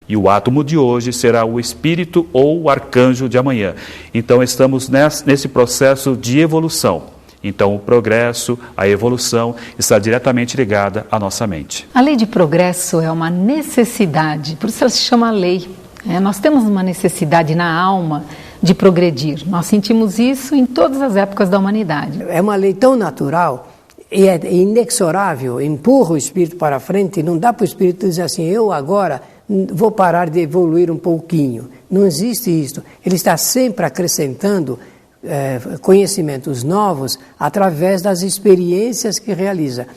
E o átomo de hoje será o espírito ou o arcanjo de amanhã. Então, estamos nesse processo de evolução. Então, o progresso, a evolução, está diretamente ligada à nossa mente. A lei de progresso é uma necessidade, por isso ela se chama lei. Nós temos uma necessidade na alma de progredir. Nós sentimos isso em todas as épocas da humanidade. É uma lei tão natural e é inexorável, empurra o espírito para frente, não dá para o espírito dizer assim, eu agora vou parar de evoluir um pouquinho. Não existe isso. Ele está sempre acrescentando conhecimentos novos através das experiências que realiza.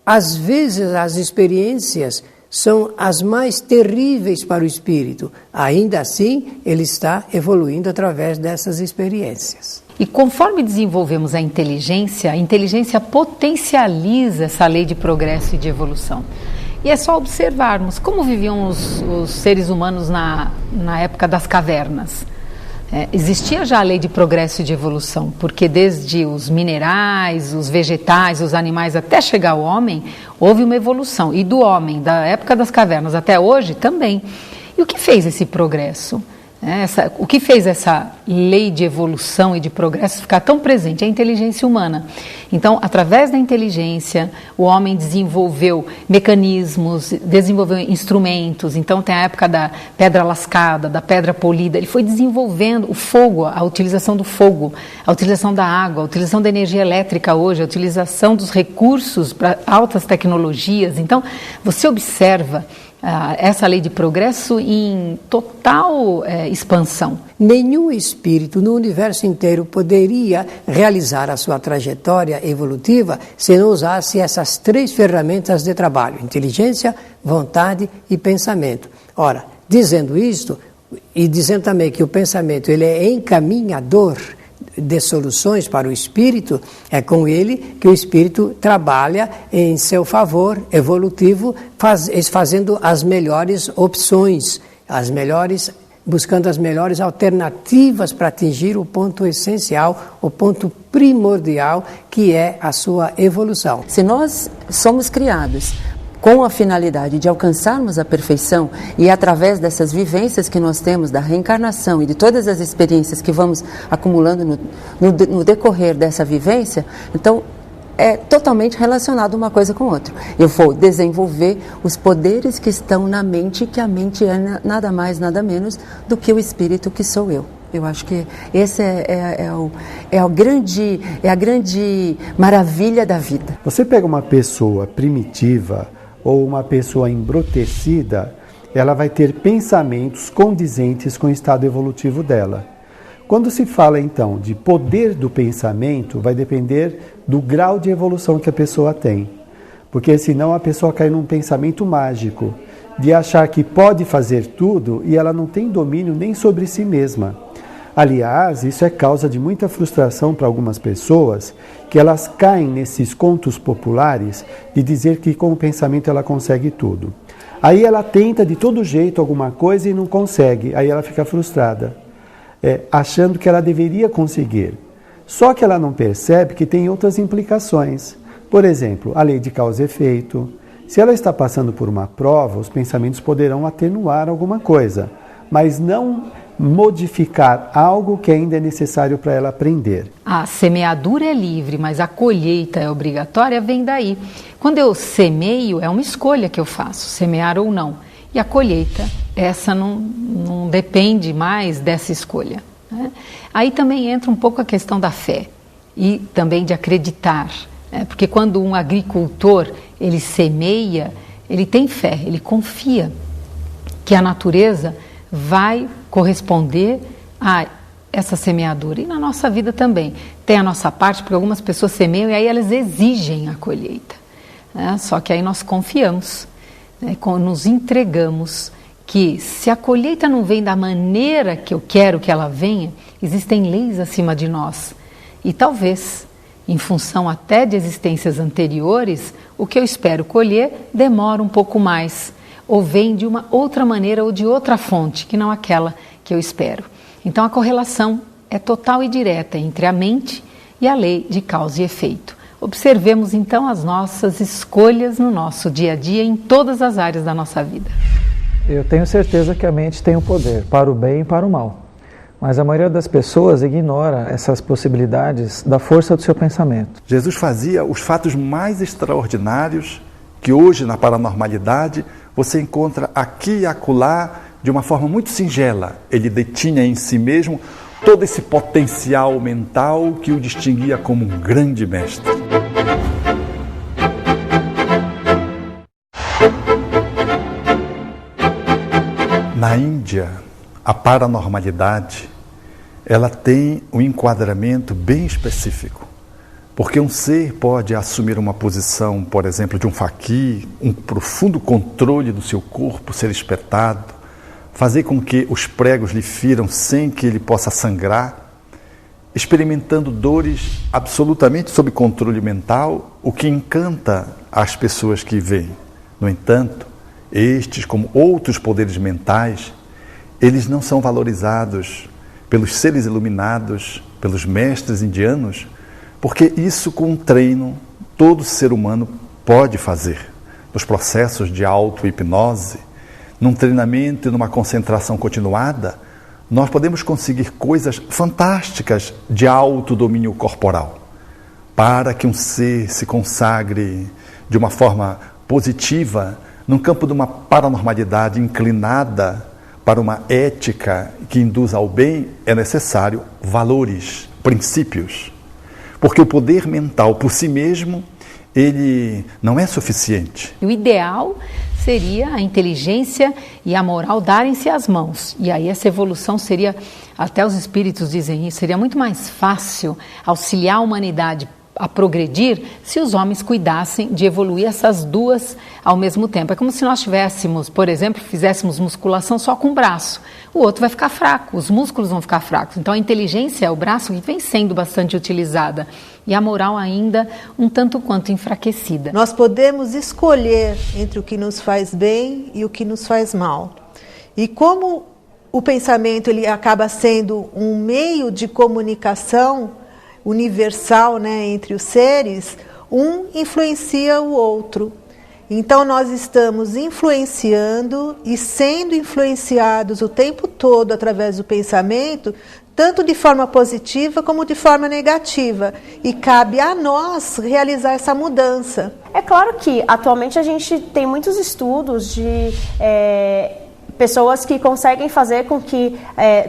Às vezes as experiências são as mais terríveis para o espírito. Ainda assim, ele está evoluindo através dessas experiências. E conforme desenvolvemos a inteligência potencializa essa lei de progresso e de evolução. E é só observarmos como viviam os seres humanos na época das cavernas. Existia já a lei de progresso e de evolução, porque desde os minerais, os vegetais, os animais, até chegar ao homem, houve uma evolução. E do homem, da época das cavernas até hoje, também. E o que fez esse progresso? O que fez essa lei de evolução e de progresso ficar tão presente? É a inteligência humana. Então, através da inteligência, o homem desenvolveu mecanismos, desenvolveu instrumentos. Então, tem a época da pedra lascada, da pedra polida. Ele foi desenvolvendo o fogo, a utilização do fogo, a utilização da água, a utilização da energia elétrica hoje, a utilização dos recursos para altas tecnologias. Então, você observa essa lei de progresso em total expansão. Nenhum espírito no universo inteiro poderia realizar a sua trajetória evolutiva se não usasse essas 3 ferramentas de trabalho: inteligência, vontade e pensamento. Ora, dizendo isto, e dizendo também que o pensamento ele é encaminhador de soluções para o espírito, é com ele que o espírito trabalha em seu favor evolutivo, fazendo as melhores opções, buscando as melhores alternativas para atingir o ponto essencial, o ponto primordial, que é a sua evolução. Se nós somos criados com a finalidade de alcançarmos a perfeição e através dessas vivências que nós temos da reencarnação e de todas as experiências que vamos acumulando no decorrer dessa vivência, então é totalmente relacionado uma coisa com outra. Eu vou desenvolver os poderes que estão na mente, que a mente é nada mais, nada menos do que o espírito que sou eu. Eu acho que essa é a grande maravilha da vida. Você pega uma pessoa primitiva ou uma pessoa embrutecida, ela vai ter pensamentos condizentes com o estado evolutivo dela. Quando se fala, então, de poder do pensamento, vai depender do grau de evolução que a pessoa tem. Porque senão a pessoa cai num pensamento mágico, de achar que pode fazer tudo e ela não tem domínio nem sobre si mesma. Aliás, isso é causa de muita frustração para algumas pessoas, que elas caem nesses contos populares de dizer que com o pensamento ela consegue tudo. Aí ela tenta de todo jeito alguma coisa e não consegue, aí ela fica frustrada, achando que ela deveria conseguir. Só que ela não percebe que tem outras implicações. Por exemplo, a lei de causa e efeito. Se ela está passando por uma prova, os pensamentos poderão atenuar alguma coisa, mas não modificar algo que ainda é necessário para ela aprender. A semeadura é livre, mas a colheita é obrigatória, vem daí. Quando eu semeio, é uma escolha que eu faço, semear ou não. E a colheita, essa não depende mais dessa escolha, né? Aí também entra um pouco a questão da fé e também de acreditar, né? Porque quando um agricultor, ele semeia, ele tem fé, ele confia que a natureza vai corresponder a essa semeadura. E na nossa vida também tem a nossa parte, porque algumas pessoas semeiam e aí elas exigem a colheita, né? Só que aí nós confiamos, né? Nos entregamos que se a colheita não vem da maneira que eu quero que ela venha, existem leis acima de nós. E talvez, em função até de existências anteriores, o que eu espero colher demora um pouco mais, ou vem de uma outra maneira ou de outra fonte, que não aquela que eu espero. Então a correlação é total e direta entre a mente e a lei de causa e efeito. Observemos então as nossas escolhas no nosso dia a dia, em todas as áreas da nossa vida. Eu tenho certeza que a mente tem um poder, para o bem e para o mal. Mas a maioria das pessoas ignora essas possibilidades da força do seu pensamento. Jesus fazia os fatos mais extraordinários que hoje, na paranormalidade, você encontra aqui e acolá de uma forma muito singela. Ele detinha em si mesmo todo esse potencial mental que o distinguia como um grande mestre. Na Índia, a paranormalidade, ela tem um enquadramento bem específico, porque um ser pode assumir uma posição, por exemplo, de um faqui, um profundo controle do seu corpo, ser espetado, fazer com que os pregos lhe firam sem que ele possa sangrar, experimentando dores absolutamente sob controle mental, o que encanta as pessoas que veem. No entanto, estes, como outros poderes mentais, eles não são valorizados pelos seres iluminados, pelos mestres indianos, porque isso, com um treino, todo ser humano pode fazer. Nos processos de auto-hipnose, num treinamento e numa concentração continuada, nós podemos conseguir coisas fantásticas de autodomínio corporal, para que um ser se consagre de uma forma positiva, num campo de uma paranormalidade inclinada para uma ética que induz ao bem, é necessário valores, princípios. Porque o poder mental por si mesmo, ele não é suficiente. O ideal seria a inteligência e a moral darem-se as mãos. E aí essa evolução seria, até os espíritos dizem isso, seria muito mais fácil auxiliar a humanidade a progredir se os homens cuidassem de evoluir essas duas ao mesmo tempo. É como se nós tivéssemos, por exemplo, fizéssemos musculação só com o braço. O outro vai ficar fraco, os músculos vão ficar fracos. Então a inteligência é o braço que vem sendo bastante utilizada e a moral ainda um tanto quanto enfraquecida. Nós podemos escolher entre o que nos faz bem e o que nos faz mal. E como o pensamento ele acaba sendo um meio de comunicação universal, né, entre os seres, um influencia o outro. Então nós estamos influenciando e sendo influenciados o tempo todo através do pensamento, tanto de forma positiva como de forma negativa. E cabe a nós realizar essa mudança. É claro que atualmente a gente tem muitos estudos de pessoas que conseguem fazer com que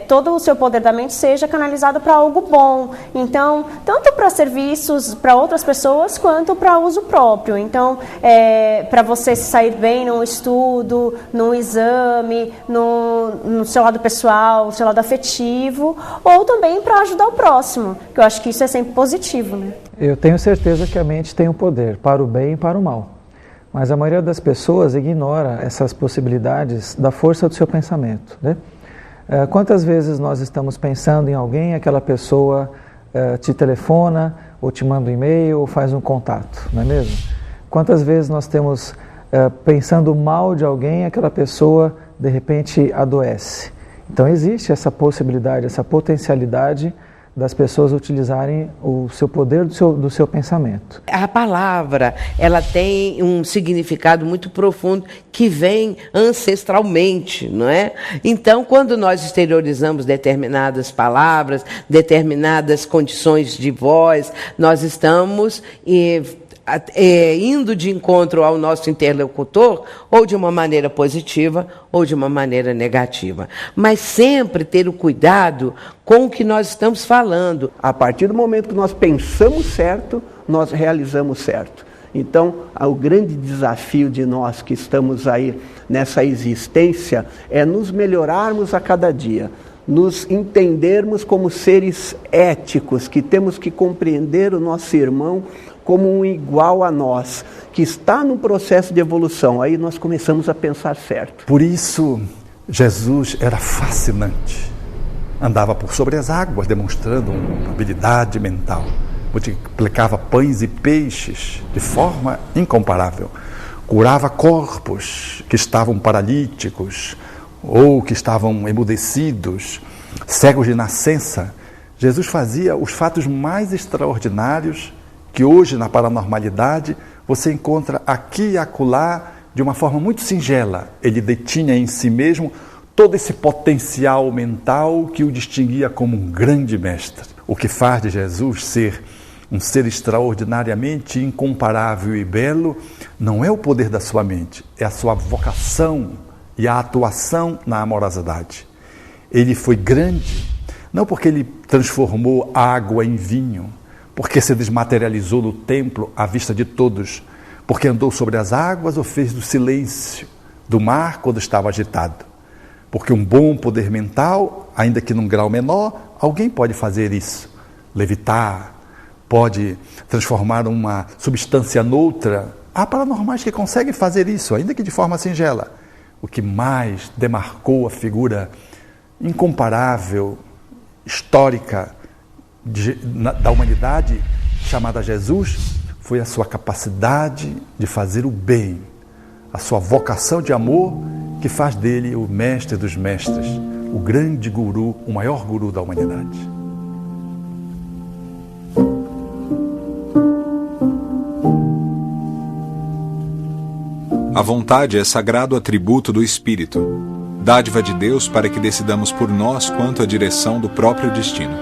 todo o seu poder da mente seja canalizado para algo bom. Então, tanto para serviços para outras pessoas, quanto para uso próprio. Então, para você se sair bem num estudo, num exame, no seu lado pessoal, no seu lado afetivo, ou também para ajudar o próximo, que eu acho que isso é sempre positivo, né? Eu tenho certeza que a mente tem um poder, para o bem e para o mal. Mas a maioria das pessoas ignora essas possibilidades da força do seu pensamento, né? Quantas vezes nós estamos pensando em alguém, aquela pessoa te telefona, ou te manda um e-mail, ou faz um contato, não é mesmo? Quantas vezes nós temos pensando mal de alguém, aquela pessoa de repente adoece. Então existe essa possibilidade, essa potencialidade das pessoas utilizarem o seu poder do seu pensamento. A palavra, ela tem um significado muito profundo que vem ancestralmente, não é? Então, quando nós exteriorizamos determinadas palavras, determinadas condições de voz, nós estamos indo de encontro ao nosso interlocutor, ou de uma maneira positiva, ou de uma maneira negativa. Mas sempre ter o cuidado com o que nós estamos falando. A partir do momento que nós pensamos certo, nós realizamos certo. Então, o grande desafio de nós que estamos aí nessa existência é nos melhorarmos a cada dia, nos entendermos como seres éticos, que temos que compreender o nosso irmão como um igual a nós, que está no processo de evolução. Aí nós começamos a pensar certo. Por isso, Jesus era fascinante. Andava por sobre as águas, demonstrando uma habilidade mental. Multiplicava pães e peixes de forma incomparável. Curava corpos que estavam paralíticos ou que estavam emudecidos, cegos de nascença. Jesus fazia os fatos mais extraordinários que hoje, na paranormalidade, você encontra aqui e acolá de uma forma muito singela, ele detinha em si mesmo todo esse potencial mental que o distinguia como um grande mestre. O que faz de Jesus ser um ser extraordinariamente incomparável e belo não é o poder da sua mente, é a sua vocação e a atuação na amorosidade. Ele foi grande, não porque ele transformou água em vinho, porque se desmaterializou no templo à vista de todos, porque andou sobre as águas ou fez do silêncio do mar quando estava agitado. Porque um bom poder mental, ainda que num grau menor, alguém pode fazer isso. Levitar, pode transformar uma substância noutra. Há paranormais que conseguem fazer isso, ainda que de forma singela. O que mais demarcou a figura incomparável, histórica da humanidade, chamada Jesus, foi a sua capacidade de fazer o bem, a sua vocação de amor, que faz dele o mestre dos mestres, o grande guru, o maior guru da humanidade. A vontade é sagrado atributo do Espírito, dádiva de Deus para que decidamos por nós quanto à direção do próprio destino.